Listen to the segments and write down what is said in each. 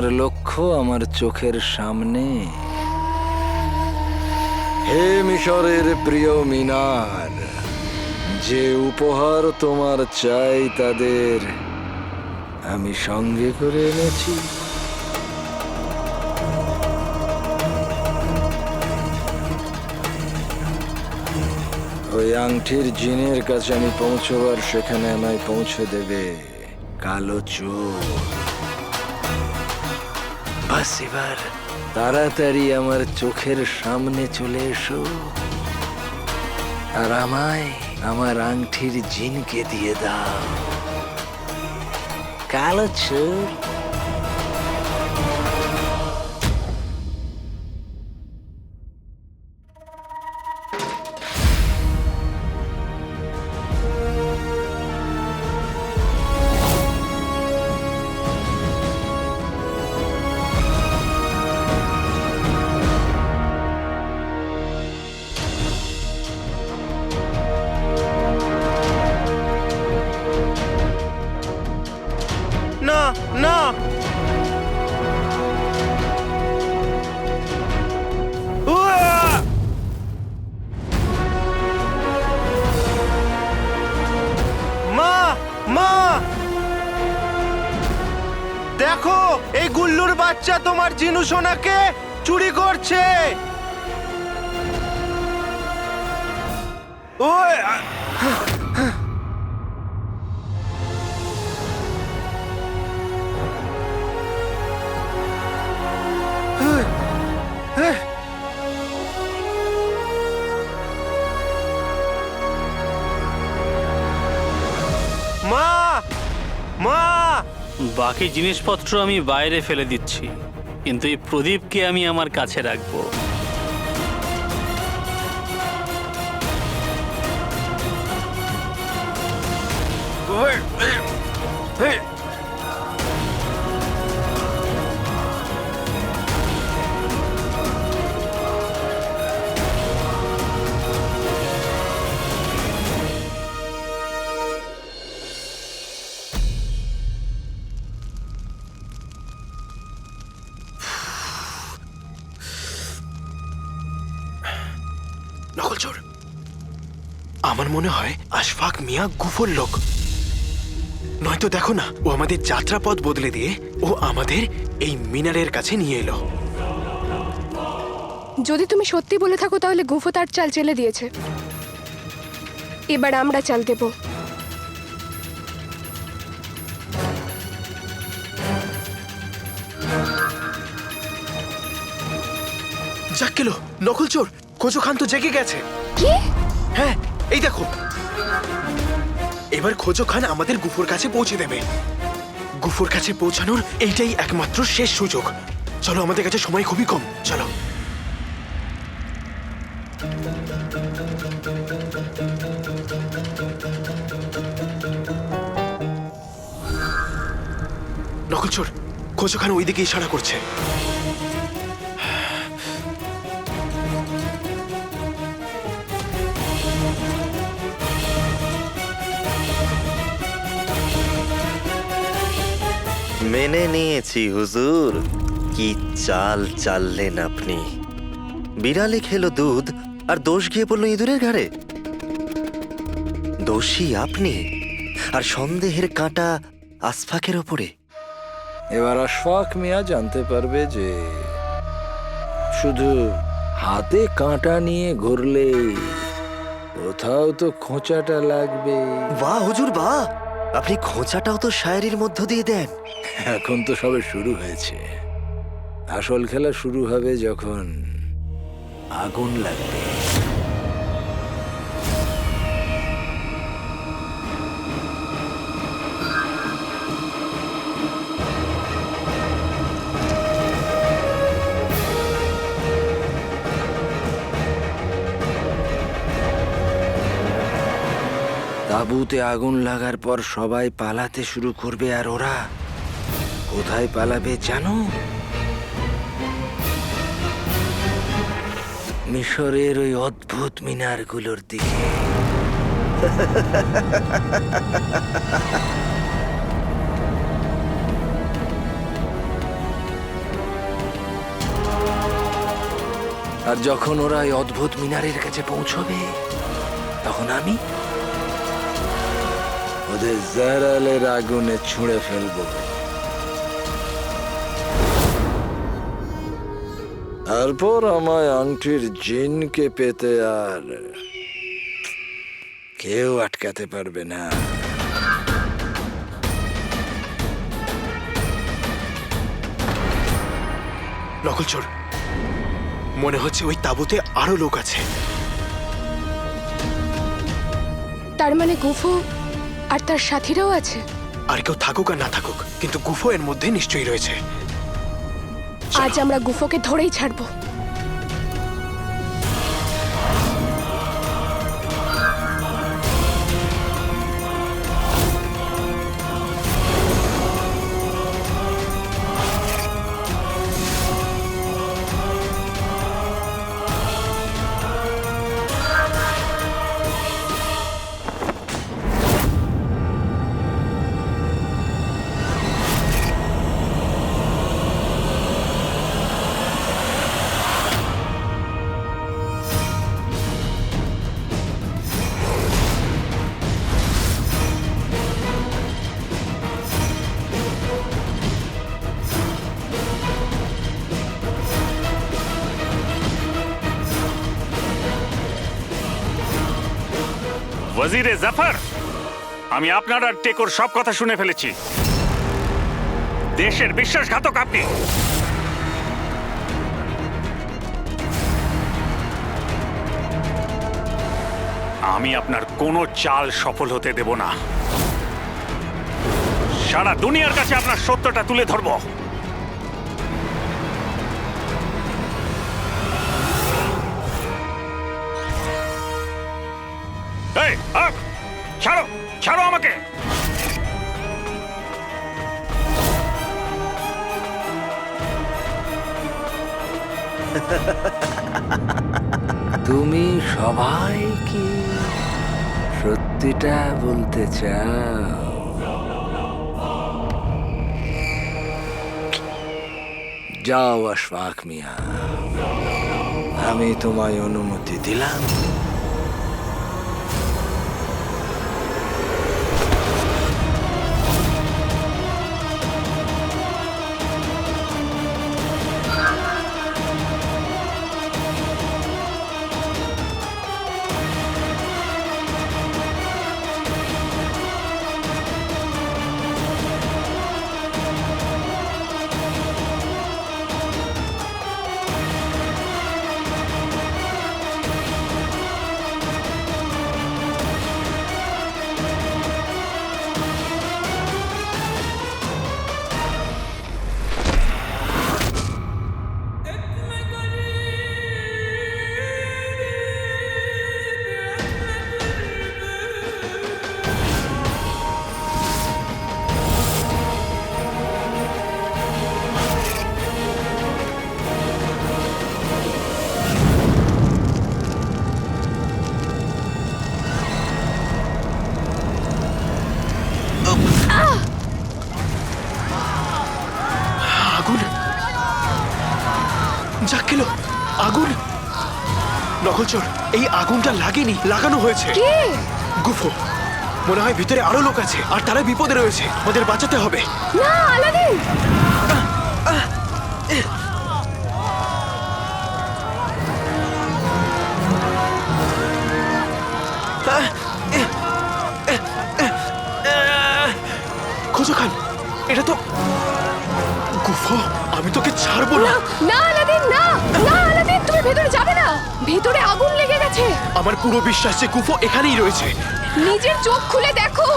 তোমার লক্ষ্য আমার চোখের সামনে। হে মিশরের প্রিয় মিনার, যে উপহার তোমার চাই তাদের আমি সঙ্গে করে এনেছি। ওই আংটির জিনের কাছে আমি পৌঁছবার, সেখানে আমায় পৌঁছে দেবে কালো চোর। বাস এবার তাড়াতাড়ি আমার চোখের সামনে চলে এসো, আর আমায় আমার আংটির জিনকে দিয়ে দাও, কালো চোর। না না, উয়া! মা মা, দেখো এই গুল্লুর বাচ্চা তোমার জিনু সোনাকে চুরি করছে। ওই মা মা, বাকি জিনিসপত্র আমি বাইরে ফেলে দিচ্ছি, কিন্তু এই প্রদীপকে আমি আমার কাছে রাখবো। নকলচোর, আমার মনে হয় আশফাক মিয়া গুফর লোক। নয়তো দেখো না, ও আমাদের যাত্রাপথ বদলে দিয়ে ও আমাদের এই মিনারের কাছে নিয়ে এলো। যদি তুমি সত্যি বলে থাকো তাহলে গুফো তার চাল চেলে দিয়েছে, এবার আমরা চাল দেব। যাক গেল, নকলচোর খোঁজো খান তো জেগে গেছে। কি? হ্যাঁ, এই দেখো, এবার খোঁজো খান আমাদের গুফোর কাছে পৌঁছে দেবে। গুফোর কাছে পৌঁছানোর এইটাই একমাত্র শেষ সুযোগ। চলো, আমাদের কাছে সময় খুবই কম, চলো। নকলচোর খোঁজো খান ওইদিকে ইশারা করছে। মেনে নিয়েছি হুজুর। কি চাল চাললেন আপনি! বিড়ালে খেলো দুধ আর দোষ গিয়ে পড়লো ইঁদুরের ঘাড়ে। দোষী আপনি, আর সন্দেহের কাঁটা আশফাকের ওপরে। এবার আশফাক মিয়া জানতে পারবে যে শুধু হাতে কাঁটা নিয়ে ঘুরলে কোথাও তো খোঁচাটা লাগবে। বাহ হুজুর বাহ! আপনি খোঁচাটাও তো শায়েরির মধ্য দিয়ে দেন। এখন তো সবে শুরু হয়েছে, আসল খেলা শুরু হবে যখন আগুন লাগবে। তাঁবুতে আগুন লাগার পর সবাই পালাতে শুরু করবে, আর ওরা কোথায় পালাবে জানো? মিশরের ওই অদ্ভুত মিনারগুলোর দিকে। আর যখন ওরা এই অদ্ভুত মিনারের কাছে পৌঁছবে তখন আমি ওদের জারালের আগুনে ছুঁড়ে ফেলবো। তারপর আমায় আংটির জিনকে পেতে আর কেউ আটকাতে পারবে না। নকলচোর, মনে হচ্ছে ওই তাঁবুতে আরো লোক আছে। তার মানে গুফো আর তার সাথীরাও আছে। আর কেউ থাকুক আর না থাকুক, কিন্তু গুফো এর মধ্যে নিশ্চয়ই রয়েছে। আজ আমরা গুফোকে ধরেই ছাড়বো। ওয়াজিরে জাফর, আমি আপনার আর টেকোর সব কথা শুনে ফেলেছি। দেশের বিশ্বাসঘাতক আপনি। আমি আপনার কোনো চাল সফল হতে দেব না। সারা দুনিয়ার কাছে আপনার সত্যটা তুলে ধরব। এই, ছাড়ো ছাড়ো আমাকে। তুমি সবাই কি সত্যিটা বলতে চাও? যাও আশফাক মিয়া, আমি তোমায় অনুমতি দিলাম। আগুন! যাক গেল, আগুন! নকলচোর, এই আগুনটা লাগেনি, লাগানো হয়েছে। কে? গুফো। মনে হয় ভিতরে আরো লোক আছে আর তারা বিপদে রয়েছে। আমাদের বাঁচাতে হবে। না আলাদিন! খোঁজো খান, এটা তো গুফো। আমি তোকে ছাড়বো না। না আলাদিন, না না আলাদিন, তুমি ভেতরে যাবে না। ভেতরে আগুন লেগে গেছে। আমার পুরো বিশ্বাস যে গুফো এখানেই রয়েছে। নিজের চোখ খুলে দেখো।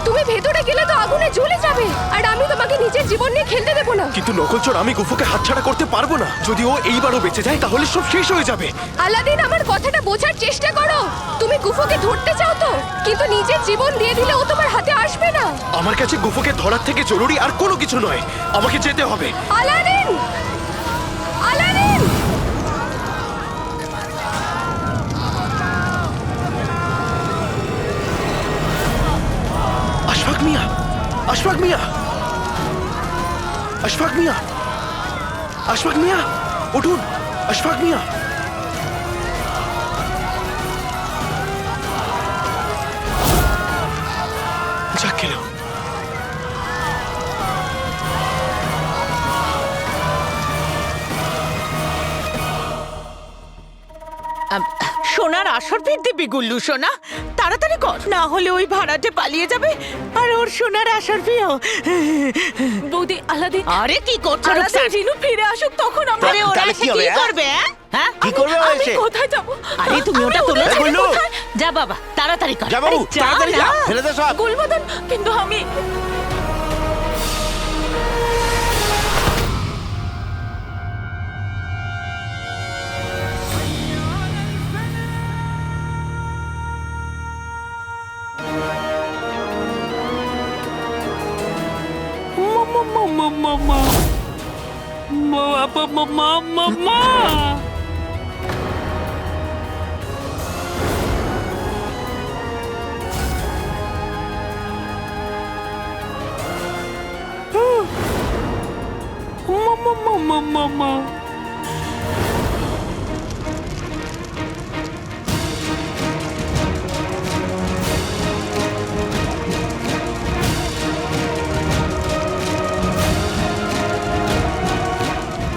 তুমি ভেতরে গেলে তো আগুনে জ্বলে যাবে, আর আমি তোমাকে নিজের জীবন নিয়ে খেলতে দেবো না। কিন্তু নকলচোর, আমি গুফোকে হাতছাড়া করতে পারবো না। যদি ও এইবারও বেঁচে যায় তাহলে সব শেষ হয়ে যাবে। আলাদিন, আমার কথাটা বোঝার চেষ্টা করো। তুমি গুফোকে ধরতে চাও তো, কিন্তু নিজের জীবন দিয়ে দিলে ও তোমার হাতে আসবে না। আমার কাছে গুফোকে ধরার থেকে জরুরি আর কোনো কিছু নয়। আমাকে যেতে হবে। আলাদিন! আলাদিন! আশফাক মিয়া! আশফাক মিয়া! আশফাক মিয়া! আশফাক মিয়া! উঠুন! আশফাক মিয়া! আসর ফির দিবি গুল্লু সোনা, তাড়াতাড়ি কর, না হলে ওই ভাড়াটে পালিয়ে যাবে আর ওর সোনার আসর ফিও। বৌদি আলাদিন আরে কি করছো আলাদিন রুকসান? জিনু ফিরে আসুক তখন আমরা আরে ওরা তাহলে এসে কি হবে, কি হ্যাঁ? করবে? হ্যাঁ? কি করবে ও আমি এসে? কোথায় যাব? আরে তুমি ওটা তুলে এই গুল্লু! যা বাবা, তাড়াতাড়ি কর। যা বাবু, আরে যা তাড়াতাড়ি যা, না। ফেলে দে সব। গুলবদন কিন্তু আমি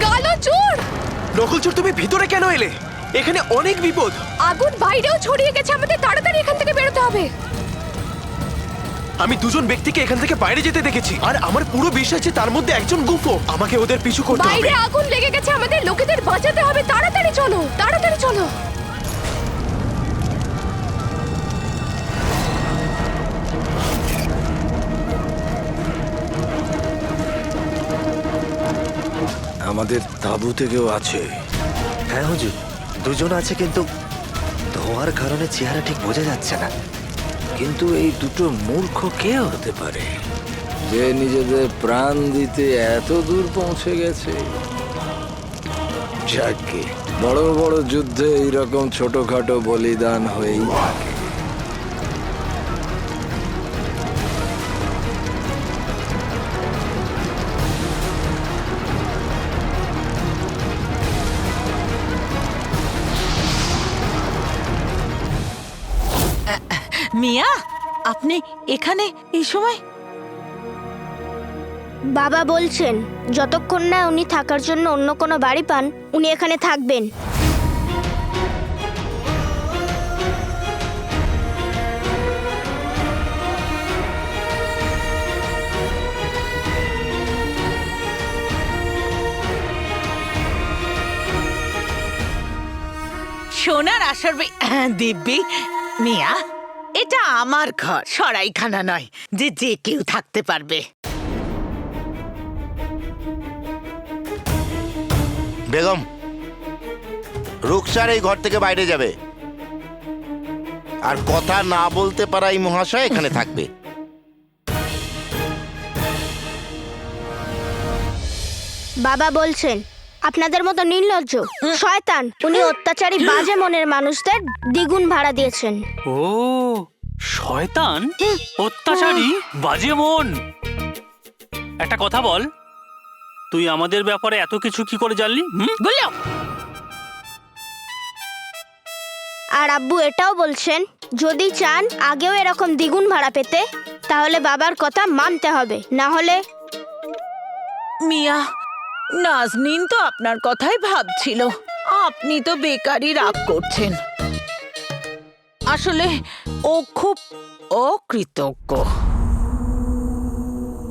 কালো চোর। নকলচোর, তুমি ভিতরে কেন এলে? এখানে অনেক বিপদ। আগুন বাইরেও ছড়িয়ে গেছে, আমাদের তাড়াতাড়ি এখান থেকে বেরোতে হবে। আমি দুজন ব্যক্তিকে এখান থেকে বাইরে যেতে দেখেছি, আর আমার পুরো বিশ্বাস যে তার মধ্যে একজন গুফো। আমাকে ওদের পিছু করতে হবে। বাইরে আগুন লেগে গেছে, আমাদের লোকেদের বাঁচাতে হবে। তাড়াতাড়ি চলো, তাড়াতাড়ি চলো। আমাদের তাঁবুতে কেউ আছে। হ্যাঁ হুজুর, দুজন আছে, কিন্তু ধোঁয়ার কারণে চেহারা ঠিক বোঝা যাচ্ছে না। কিন্তু এই দুটো মূর্খ কে হতে পারে যে নিজেদের প্রাণ দিতে এত দূর পৌঁছে গেছে? যাকে বড় বড় যুদ্ধে এইরকম ছোটখাটো বলিদান হয়েই থাকে। মিয়া, আপনি এখানে এই সময়? বাবা বলছেন যতক্ষণ না উনি থাকার জন্য অন্য কোনো বাড়ি পান উনি এখানে থাকবেন। সোনার আসর দিব্যি, মিয়া এটা আমার ঘর, সরাইখানা নয় যে যে কেউ থাকতে পারবে। বেগম, রুকসার এই ঘর থেকে বাইরে যাবে, আর কথা না বলতে পারা এই মহাশয় এখানে থাকবে। বাবা বলছেন আপনাদের মতো নির্লজ্জ শয়তান উনি অত্যাচারী বাজে মনের মানুষদের দ্বিগুণ ভাড়া দিয়েছেন। ও শয়তান, অত্যাচারী, বাজে মন। একটা কথা বল, তুই আমাদের ব্যাপারে এত কিছু কি করে জানলি? গুল্লু, আর আব্বু এটাও বলছেন যদি চান আগেও এরকম দ্বিগুণ ভাড়া পেতে তাহলে বাবার কথা মানতে হবে, না হলে। মিয়া, নাজনীন তো আপনার কথাই ভাবছিল, আপনি তো বেকারই রাগ করছেন। আসলে ও খুব অকৃতজ্ঞ,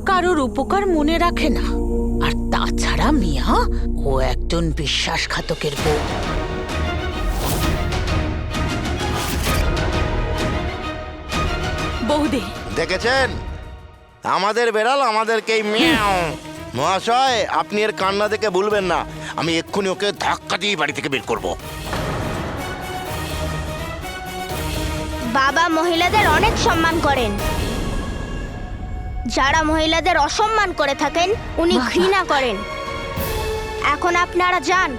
কারোর উপকার মনে রাখে না। আর তাছাড়া মিয়া, ও একজন বিশ্বাসঘাতকের বউ। বৌদি দেখেছেন, আমাদের বেড়াল আমাদেরকেই মিয়াও। মহাশয়, আপনি এর কান্না দেখে ভুলবেন না, আমি এক্ষুনি ওকে ধাক্কা দিয়ে বাড়ি থেকে বের করব। বাবা মহিলাদের অনেক সম্মান করেন, যারা মহিলাদের অসম্মান করে থাকেন উনি ঘৃণা করেন। এখন আপনারা যান।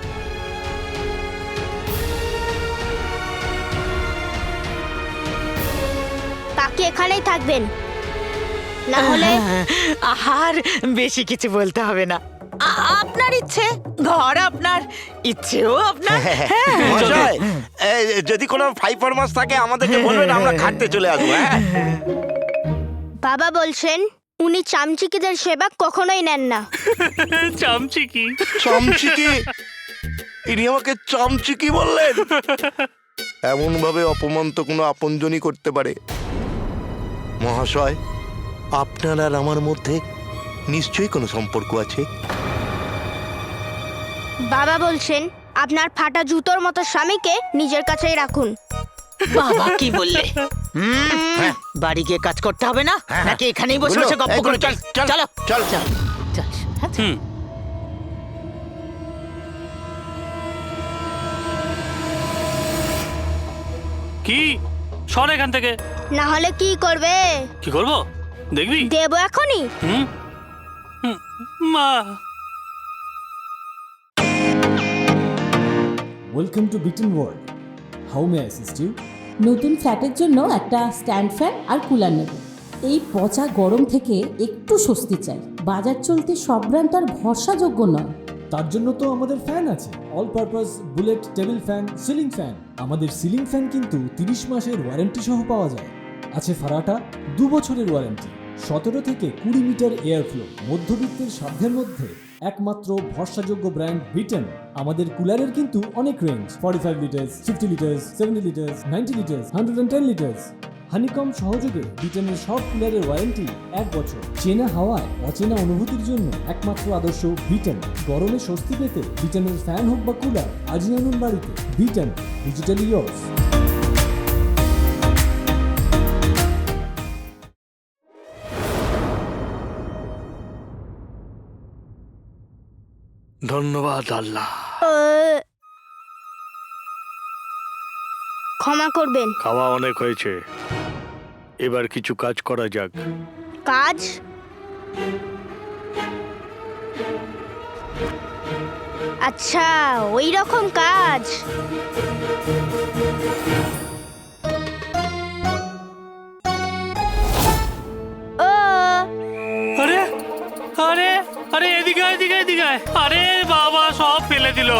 বাকি এখানেই থাকবেন, না হলে। আর বেশি কিছু বলতে হবে না, আপনার ইচ্ছে, ঘর আপনার, ইচ্ছেও আপনার। মহাশয়, যদি কোনো পারফরম্যান্স থাকে আমাদেরকে বলবেন, আমরা খাটতে চলে আসবো। হ্যাঁ, বাবা বলছেন উনি চামচিকিদের সেবা কখনোই নেন না। চামচি কি? চমচিকি? ইনি আমাকে চমচিকি বললেন? এমনভাবে অপমান তো কোনো আপনজনই করতে পারে। মহাশয়, আপনার আর আমার মধ্যে নিশ্চয়ই কোনো সম্পর্ক আছে। বাবা বলছেন আপনার ফাটা জুতোর মতো স্বামীকে নিজের কাছেই রাখুন। বাবা কি বললে? বাড়ি গিয়ে কাজ করতে হবে না, নাকি এখানেই বসে বসে গপ্প করে? চলো চলো চল চল চল। হুম। কি সর এখান থেকে। না হলে কি করবে? কি করবো দেখবি? দেবো এখনই। হুম হুম, মা। Welcome to Bitten world. How may I assist you? নতুন ফ্ল্যাটের জন্য একটা স্ট্যান্ড ফ্যান আর কুলার নেব। এই পচা গরম থেকে একটু স্বস্তি চাই। বাজার চলতে সব ব্র্যান্ড আর ভরসাযোগ্য নয়। তার জন্য তো আমাদের ফ্যান আছে, all purpose bullet table fan, ceiling fan. আমাদের সিলিং ফ্যান কিন্তু 30 মাসের ওয়ারেন্টি সহ পাওয়া যায়। আছে ফারাটা 2 বছরের ওয়ারেন্টি, 17 থেকে 20 মিটার এয়ার ফ্লো। মধ্যবিত্তের সাধ্যের মধ্যে একমাত্র ভরসাযোগ্য ব্র্যান্ড বিটেন। আমাদের কুলারের কিন্তু অনেক range, 45 litres, 50 litres, 70 litres, 90 litres, 110 litres. Honeycomb সহযোগে বিটেনের সব কুলারের ওয়ারেন্টি 1 বছর। চেনা হাওয়ায় অচেনা অনুভূতির জন্য একমাত্র আদর্শ বিটেন। গরমে স্বস্তি পেতে বিটেনের ফ্যান হোক বা কুলার, আজই আনুন বাড়িতে। Beaten, digitally years. ধন্যবাদ আল্লাহ। ক্ষমা করবেন। খাওয়া অনেক হয়েছে, এবার কিছু কাজ করা যাক। কাজ? আচ্ছা, ওই রকম কাজ। ও আরে আরে আরে এদিকে আয়, এদিকে আয়, এদিকে আয়। আরে বাবা সব ফেলে দিল।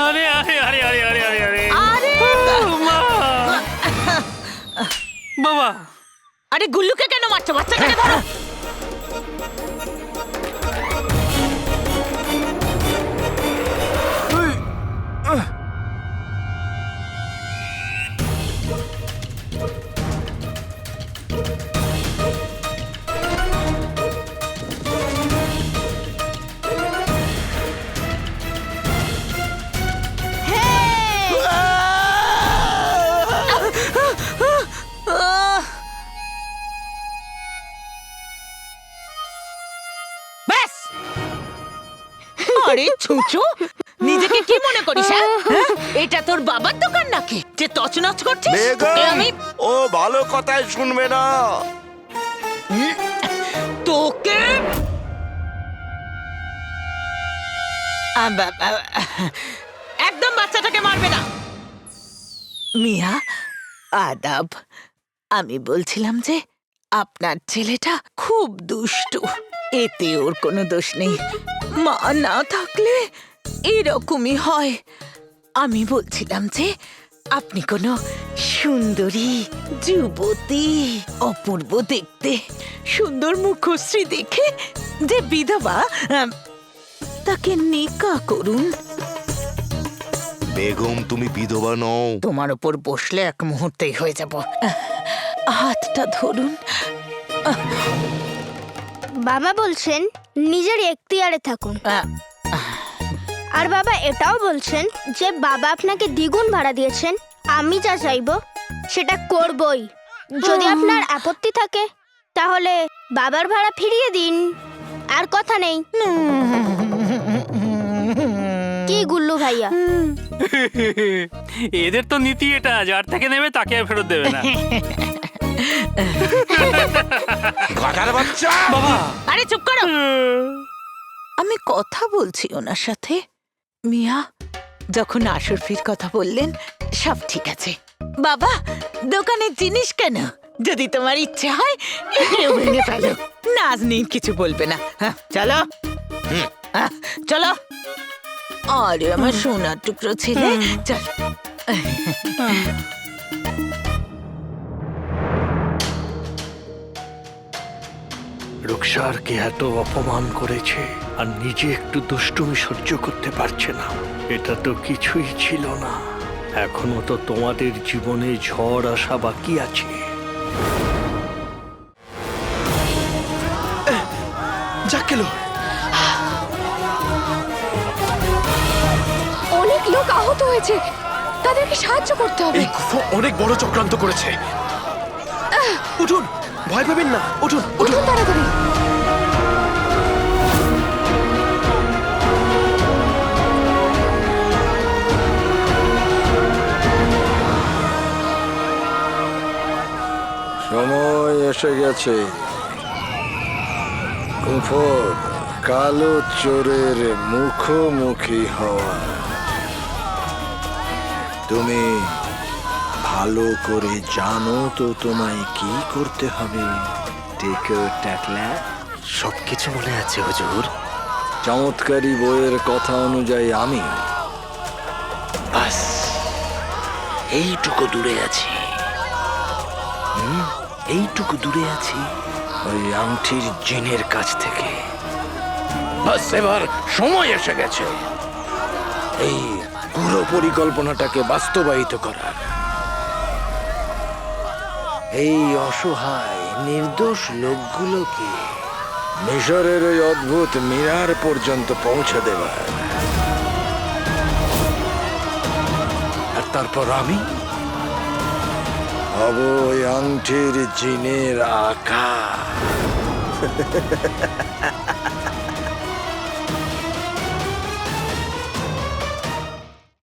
আরে আরে আরে আরে আরে আরে আরে আরে মা! বাবা আরে গুল্লুকে কেন মারছো? বাচ্চাটাকে ধরো। ব্যাস। আরে ছুঁচো, নিজেকে কি মনে করিস? হ্যাঁ? এটা তোর বাবার দোকান নাকি যে তছনছ করছিস? তোকে আমি ও ভালো কথাই শুনবে না। তোকে একদম বাচ্চাটাকে মারবে না। মিয়া, আদাব। আমি বলছিলাম যে আপনার ছেলেটা খুব দুষ্টু, এতে ওর কোনো দোষ নেই। মা না থাকলে এরকমই হয়। আমি বলছিলাম যে আপনি কোনো সুন্দরী যুবতী, অপূর্ব দেখতে, সুন্দর মুখশ্রী দেখে যে বিধবা, তাকে নিকা করুন। বেগম, তুমি বিধবা নও। তোমার উপর বসলে এক মুহূর্তেই হয়ে যাব। হাতটা ধরুন। বাবা বলছেন নিজের এখতিয়ারে থাকুন। আর বাবা এটাও বলছেন যে বাবা আপনাকে দ্বিগুণ ভাড়া দিয়েছেন। আমি যা চাইবো সেটা করবই। যদি আপনার আপত্তি থাকে তাহলে বাবার ভাড়া ফিরিয়ে দিন, আর কথা নেই। কি গুল্লু ভাইয়া? এদের তো নীতি এটা, যার থেকে নেবে তাকে আর ফেরত দেবে না। গাধার বাচ্চা! বাবা আরে চুপ করো, আমি কথা বলছি ওনার সাথে। মিয়া, যখন আশরফির কথা বললেন সব ঠিক আছে। বাবা, দোকানের জিনিস কেন? যদি তোমার ইচ্ছে হয় এটাও ভেঙে ফেলো, নাজনীন কিছু বলবে না। হ্যাঁ, চলো চলো। আরে আমার সোনার টুকরো ছেলে, চল। রুকসারকে এত অপমান করেছে আর নিজে একটু দুষ্টুমি সহ্য করতে পারছে না। এটা তো কিছুই ছিল না। এখনো তো তোমাদের জীবনে ঝড় আসা বাকি আছে। যাক গেল। অনেক লোক আহত হয়েছে, তাদেরকে সাহায্য করতে হবে। এই গুফো অনেক বড় চক্রান্ত করেছে। উঠুন, ভয় পাবেন না, উঠুন উঠুন। উঠুন তাড়াতাড়ি। সময় এসে গেছে কুফর কালো চোরের মুখোমুখি হওয়া। তুমি ভালো করে জানো তো তোমায় কি করতে হবে। টেকো টাকলা। সবকিছু মনে আছে হুজুর। চমৎকারী বইয়ের কথা অনুযায়ী আমি বাস এইটুকু দূরে আছি। এইটুকু দূরে আছি ওই আংটির জিনের কাছ থেকে। বাস এবার সময় এসে গেছে এই পুরো পরিকল্পনাটাকে বাস্তবায়িত করার। এই অসহায় নির্দোষ লোকগুলোকে মিশরের ওই অদ্ভুত মিনার পর্যন্ত পৌঁছে দেবার। আর তারপর আমি হব ওই আংটির জিনের আকা।